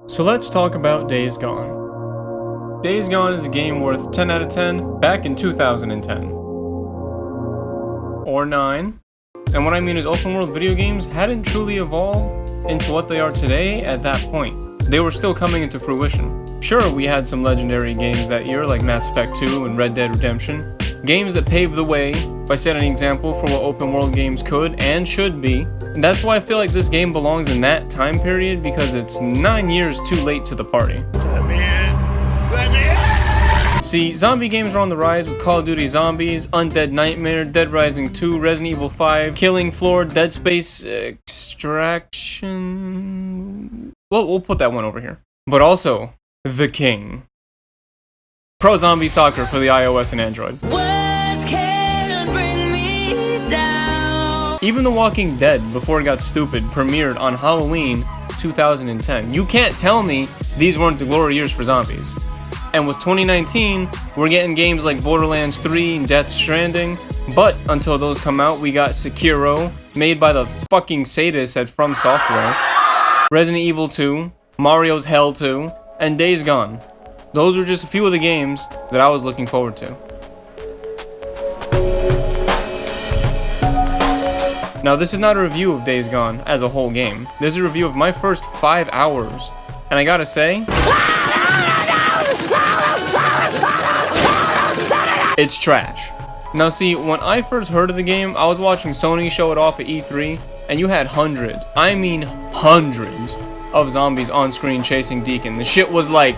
So let's talk about Days Gone. Days Gone is a game worth 10 out of 10 back in 2010. Or 9. And what I mean is open world video games hadn't truly evolved into what they are today at that point. They were still coming into fruition. Sure, we had some legendary games that year like Mass Effect 2 and Red Dead Redemption. Games that paved the way by setting an example for what open world games could and should be. And that's why I feel like this game belongs in that time period, because it's 9 years too late to the party. Let me in! Let me in! See, zombie games are on the rise with Call of Duty Zombies, Undead Nightmare, Dead Rising 2, Resident Evil 5, Killing Floor, Dead Space, Extraction... Well, we'll put that one over here. But also, The King. Pro Zombie Soccer for the iOS and Android. Words can't bring me down. Even The Walking Dead, before it got stupid, premiered on Halloween 2010. You can't tell me these weren't the glory years for zombies. And with 2019, we're getting games like Borderlands 3 and Death Stranding, but until those come out, we got Sekiro, made by the fucking sadists at From Software, Resident Evil 2, Mario's Hell 2, and Days Gone. Those were just a few of the games that I was looking forward to. Now, this is not a review of Days Gone as a whole game. This is a review of my first 5 hours. And I gotta say, it's trash. Now see, when I first heard of the game, I was watching Sony show it off at E3, and you had hundreds, I mean hundreds, of zombies on screen chasing Deacon. The shit was like...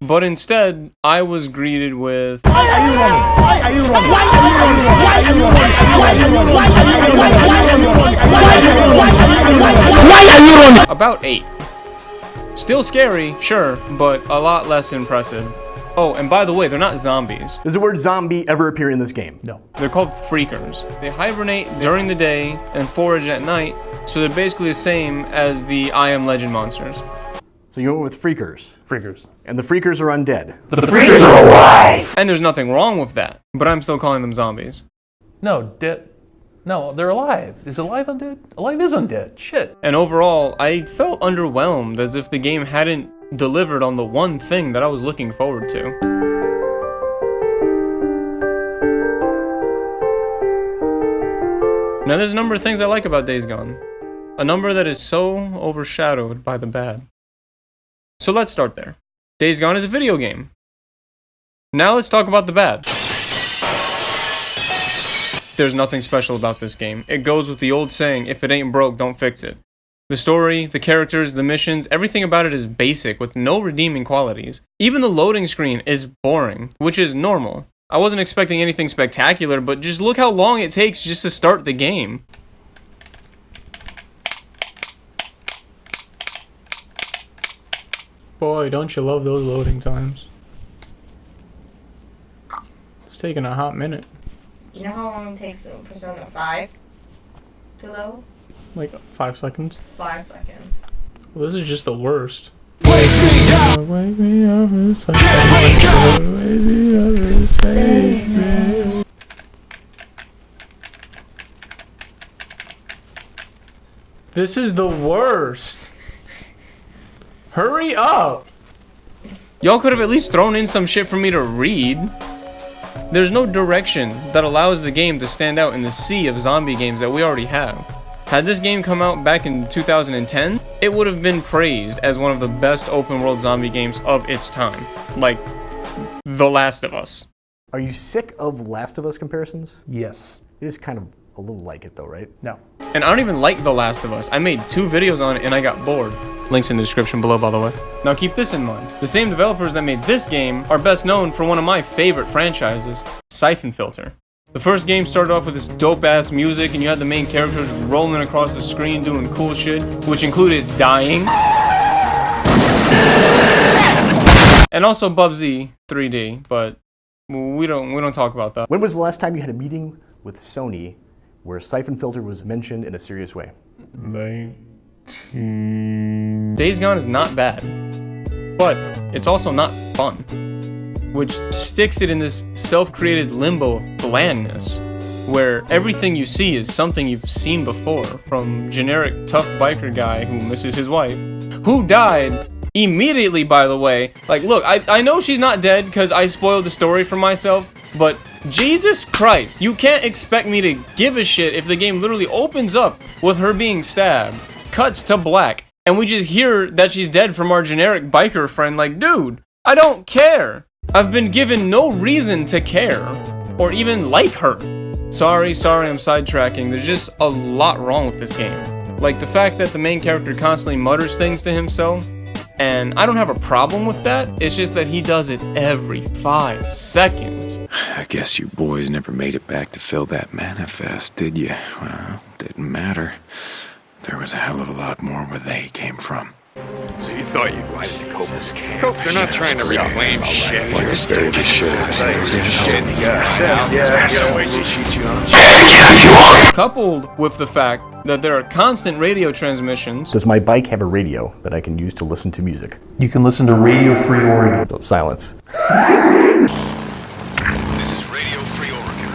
But instead, I was greeted with... Why are you running? Why are you running? About 8. Still scary, sure, but a lot less impressive. Oh, and by the way, they're not zombies. Does the word zombie ever appear in this game? No. They're called freakers. They hibernate during the day and forage at night, so they're basically the same as the I Am Legend monsters. So you went with freakers. Freakers. And the freakers are undead. The freakers are alive! And there's nothing wrong with that, but I'm still calling them zombies. No, dead. No, they're alive. Is alive undead? Alive is undead. Shit. And overall, I felt underwhelmed, as if the game hadn't delivered on the one thing that I was looking forward to. Now there's a number of things I like about Days Gone. A number that is so overshadowed by the bad. So let's start there. Days Gone is a video game. Now let's talk about the bad. There's nothing special about this game. It goes with the old saying, if it ain't broke, don't fix it. The story, the characters, the missions, everything about it is basic with no redeeming qualities. Even the loading screen is boring, which is normal. I wasn't expecting anything spectacular, but just look how long it takes just to start the game. Boy, don't you love those loading times. It's taking a hot minute. You know how long it takes Persona 5 to load? Like 5 seconds? 5 seconds. Well, this is just the worst. Wake me up! Wake me up and save Wake up! me. Wake me up and save me. This is the worst. Hurry up! Y'all could have at least thrown in some shit for me to read. There's no direction that allows the game to stand out in the sea of zombie games that we already have. Had this game come out back in 2010, it would have been praised as one of the best open world zombie games of its time. Like, The Last of Us. Are you sick of Last of Us comparisons? Yes. It is kind of a little like it though, right? No. And I don't even like The Last of Us. I made 2 videos on it and I got bored. Links in the description below, by the way. Now keep this in mind. The same developers that made this game are best known for one of my favorite franchises, Siphon Filter. The first game started off with this dope-ass music and you had the main characters rolling across the screen doing cool shit, which included dying. And also Bubsy 3D, but we don't talk about that. When was the last time you had a meeting with Sony where Siphon Filter was mentioned in a serious way? Days Gone is not bad, but it's also not fun. which sticks it in this self-created limbo of blandness, where everything you see is something you've seen before, from generic tough biker guy who misses his wife, who died immediately, by the way. Like, look, I know she's not dead because I spoiled the story for myself, but Jesus Christ, you can't expect me to give a shit if the game literally opens up with her being stabbed, cuts to black, and we just hear that she's dead from our generic biker friend. Like, dude, I don't care. I've been given no reason to care, or even like her. Sorry, I'm sidetracking. There's just a lot wrong with this game. Like the fact that the main character constantly mutters things to himself, and I don't have a problem with that, it's just that he does it every 5 seconds. I guess you boys never made it back to fill that manifest, did you? Well, didn't matter. There was a hell of a lot more where they came from. So you thought you'd wipe the Cope's camp? They're not trying to reclaim shit. Coupled with the fact that there are constant radio transmissions. Does my bike have a radio that I can use to listen to music? You can listen to Radio Free Oregon. Oh, silence. This is Radio Free Oregon.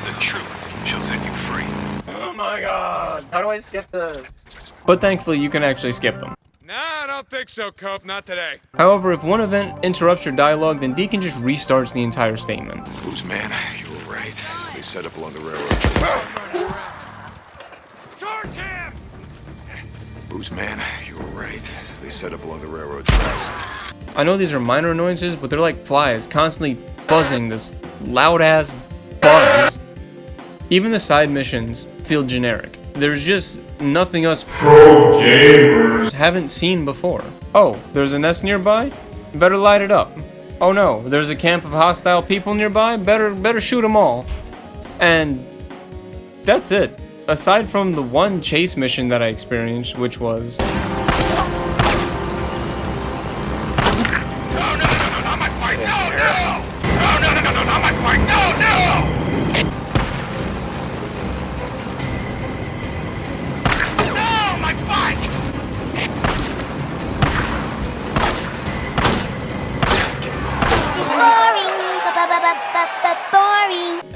The truth shall set you free. Oh my god. How do I skip this? But thankfully you can actually skip them. Nah, I don't think so, Cope. Not today. However, if one event interrupts your dialogue, then Deacon just restarts the entire statement. Who's man? You were right. They set up along the railroad. Charge him! Who's man? You were right. They set up along the railroad tracks. I know these are minor annoyances, but they're like flies, constantly buzzing this loud-ass buzz. Even the side missions feel generic. There's just nothing us pro gamers haven't seen before. Oh, there's a nest nearby? Better light it up. Oh no, there's a camp of hostile people nearby? Better shoot them all. And that's it. Aside from the one chase mission that I experienced, which was...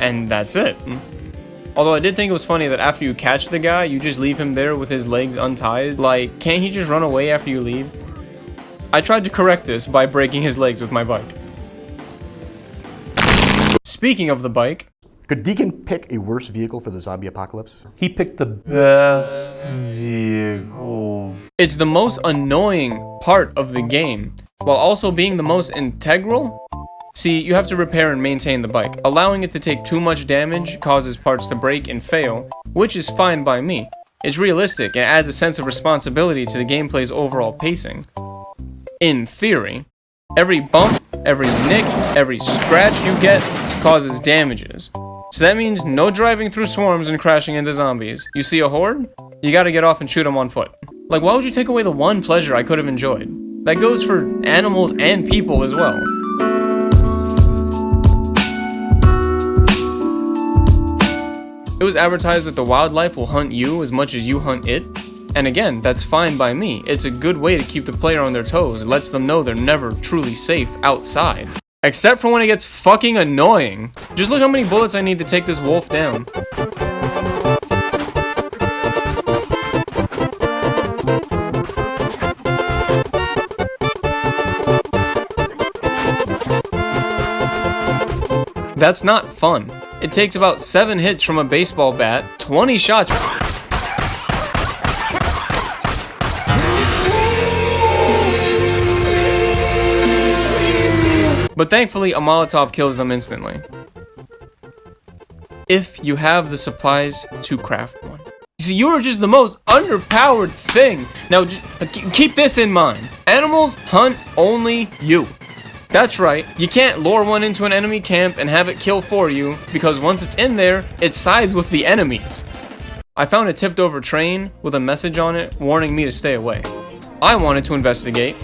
And that's it. Although I did think it was funny that after you catch the guy, you just leave him there with his legs untied. Like, can't he just run away after you leave? I tried to correct this by breaking his legs with my bike. Speaking of the bike... Could Deacon pick a worse vehicle for the zombie apocalypse? He picked the best vehicle. It's the most annoying part of the game, while also being the most integral. See, you have to repair and maintain the bike. Allowing it to take too much damage causes parts to break and fail, which is fine by me. It's realistic and adds a sense of responsibility to the gameplay's overall pacing. In theory, every bump, every nick, every scratch you get causes damages. So that means no driving through swarms and crashing into zombies. You see a horde? You gotta get off and shoot them on foot. Like, why would you take away the one pleasure I could have enjoyed? That goes for animals and people as well. It was advertised that the wildlife will hunt you as much as you hunt it. And again, that's fine by me. It's a good way to keep the player on their toes. It lets them know they're never truly safe outside. Except for when it gets fucking annoying. Just look how many bullets I need to take this wolf down. That's not fun. It takes about 7 hits from a baseball bat, 20 shots. But thankfully, a Molotov kills them instantly. If you have the supplies to craft one. You see, you are just the most underpowered thing. Now, just keep this in mind. Animals hunt only you. That's right, you can't lure one into an enemy camp and have it kill for you, because once it's in there, it sides with the enemies. I found a tipped over train with a message on it warning me to stay away. I wanted to investigate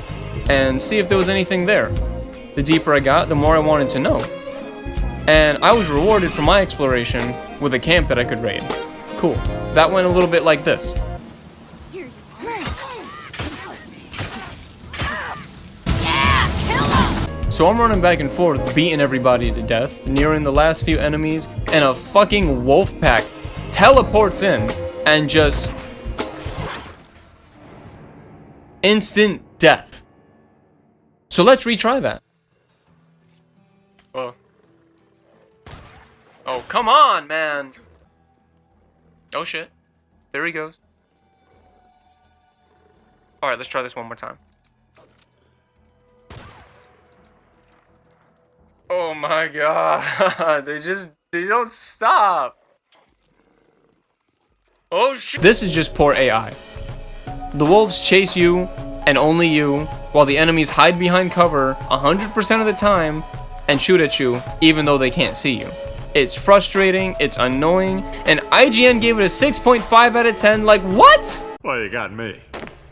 and see if there was anything there. The deeper I got, the more I wanted to know. And I was rewarded for my exploration with a camp that I could raid. Cool. That went a little bit like this. So I'm running back and forth, beating everybody to death, nearing the last few enemies, and a fucking wolf pack teleports in and just instant death. So let's retry that. Whoa. Oh, come on, man. Oh shit. There he goes. Alright, let's try this one more time. Oh my god. They don't stop. Oh shit. This is just poor AI. The wolves chase you, and only you, while the enemies hide behind cover 100% of the time and shoot at you, even though they can't see you. It's frustrating, it's annoying, and IGN gave it a 6.5 out of 10, like what? Well, you got me.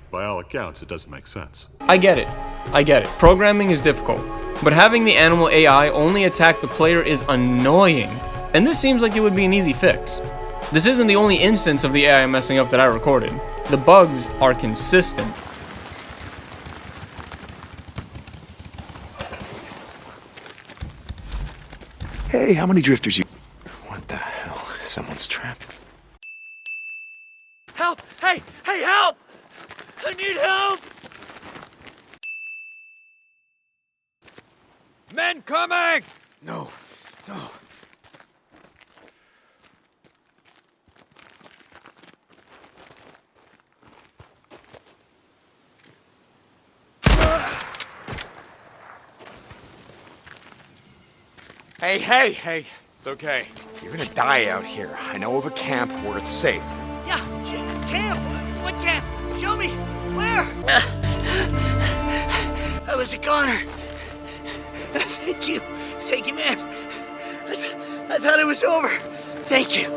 By all accounts, it doesn't make sense. I get it. Programming is difficult, but having the animal AI only attack the player is annoying, and this seems like it would be an easy fix. This isn't the only instance of the AI messing up that I recorded. The bugs are consistent. Hey, how many drifters you... What the hell? Someone's trapped. Help! Hey! Hey, help! I need help! Men coming! No. No. Hey, it's okay. You're gonna die out here. I know of a camp where it's safe. Yeah, camp! What camp? Show me! Where? I was a goner. Thank you, man. I thought it was over. Thank you.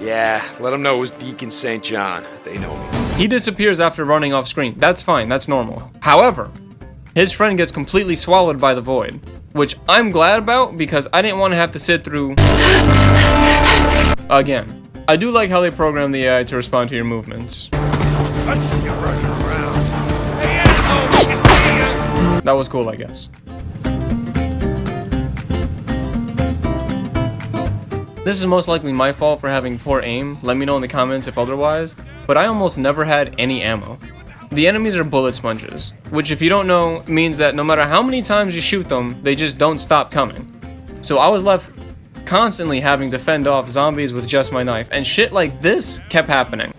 Yeah, let them know it was Deacon St. John. They know me. He disappears after running off screen. That's fine, that's normal. However, his friend gets completely swallowed by the void, which I'm glad about because I didn't want to have to sit through again. I do like how they program the AI to respond to your movements. I see you running around. Hey, animal, we can see you. That was cool, I guess. This is most likely my fault for having poor aim. Let me know in the comments if otherwise, but I almost never had any ammo. The enemies are bullet sponges, which if you don't know, means that no matter how many times you shoot them, they just don't stop coming. So I was left constantly having to fend off zombies with just my knife, and shit like this kept happening.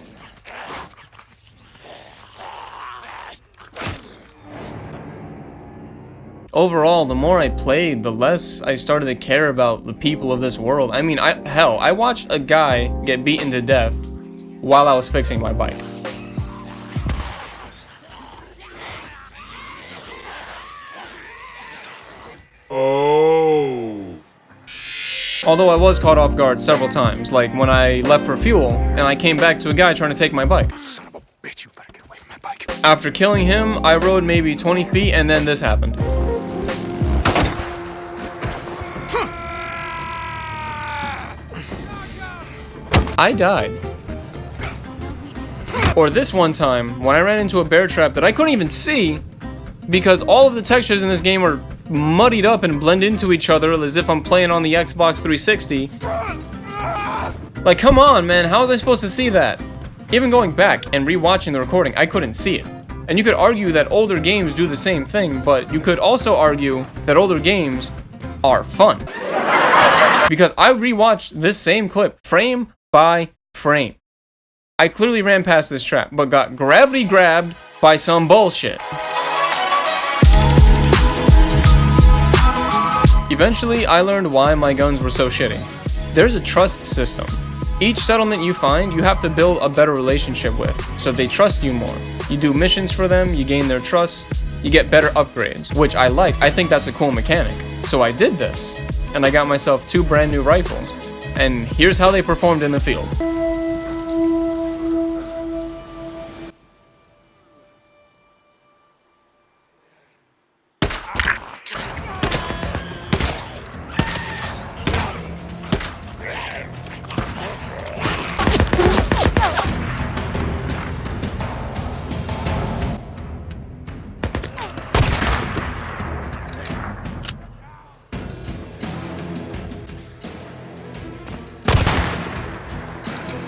Overall, the more I played, the less I started to care about the people of this world. I mean, I watched a guy get beaten to death while I was fixing my bike. Oh. Although I was caught off guard several times, like when I left for fuel and I came back to a guy trying to take my bike. Son of a bitch, you better get away from my bike. After killing him, I rode maybe 20 feet and then this happened. I died. Or this one time, when I ran into a bear trap that I couldn't even see because all of the textures in this game are muddied up and blend into each other as if I'm playing on the Xbox 360. Like, come on, man, how was I supposed to see that? Even going back and rewatching the recording, I couldn't see it. And you could argue that older games do the same thing, but you could also argue that older games are fun. Because I rewatched this same clip, frame by frame. I clearly ran past this trap, but got gravity grabbed by some bullshit. Eventually, I learned why my guns were so shitty. There's a trust system. Each settlement you find, you have to build a better relationship with, so they trust you more. You do missions for them, you gain their trust, you get better upgrades, which I like. I think that's a cool mechanic. So I did this, and I got myself 2 brand new rifles. And here's how they performed in the field.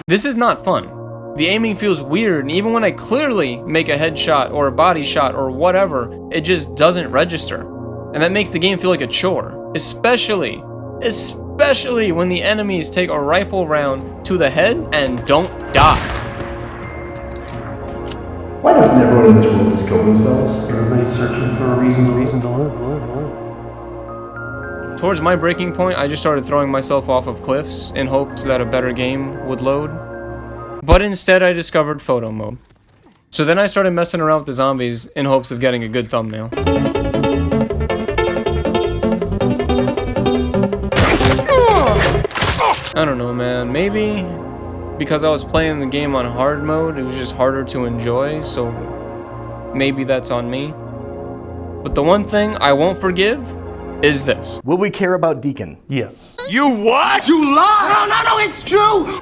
This is not fun. The aiming feels weird, and even when I clearly make a headshot or a body shot or whatever, it just doesn't register. And that makes the game feel like a chore. Especially when the enemies take a rifle round to the head and don't die. Why doesn't everyone in this world just kill themselves? Everybody's searching for a reason to live. Towards my breaking point, I just started throwing myself off of cliffs in hopes that a better game would load. But instead I discovered photo mode. So then I started messing around with the zombies in hopes of getting a good thumbnail. I don't know, man. Maybe because I was playing the game on hard mode, it was just harder to enjoy, so maybe that's on me. But the one thing I won't forgive is this. Will we care about Deacon? Yes. You what? You lie! No, it's true!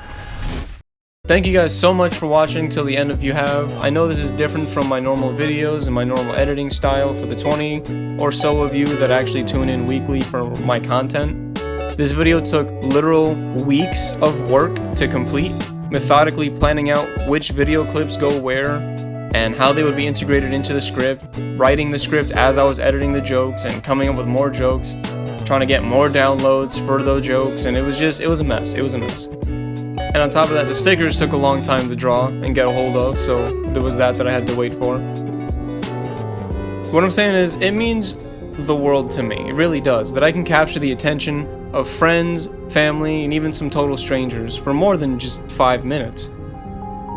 Thank you guys so much for watching till the end if you have. I know this is different from my normal videos and my normal editing style for the 20 or so of you that actually tune in weekly for my content. This video took literal weeks of work to complete, methodically planning out which video clips go where and how they would be integrated into the script, writing the script as I was editing the jokes and coming up with more jokes, trying to get more downloads for those jokes, and it was a mess. And on top of that, the stickers took a long time to draw and get a hold of, so there was that I had to wait for. What I'm saying is, it means the world to me. It really does. That I can capture the attention of friends, family, and even some total strangers for more than just 5 minutes.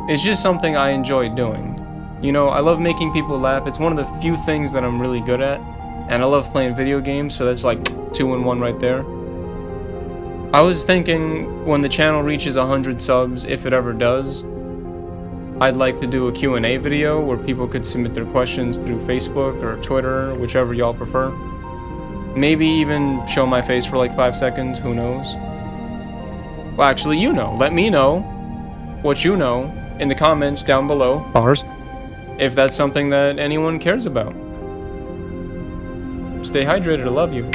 It's just something I enjoy doing. You know, I love making people laugh. It's one of the few things that I'm really good at, and I love playing video games, so that's like 2 in 1 right there. I was thinking when the channel reaches 100 subs, if it ever does, I'd like to do a Q&A video where people could submit their questions through Facebook or Twitter, whichever y'all prefer. Maybe even show my face for like 5 seconds, who knows? Well, actually, you know. Let me know what you know in the comments down below. Bars. If that's something that anyone cares about. Stay hydrated, I love you.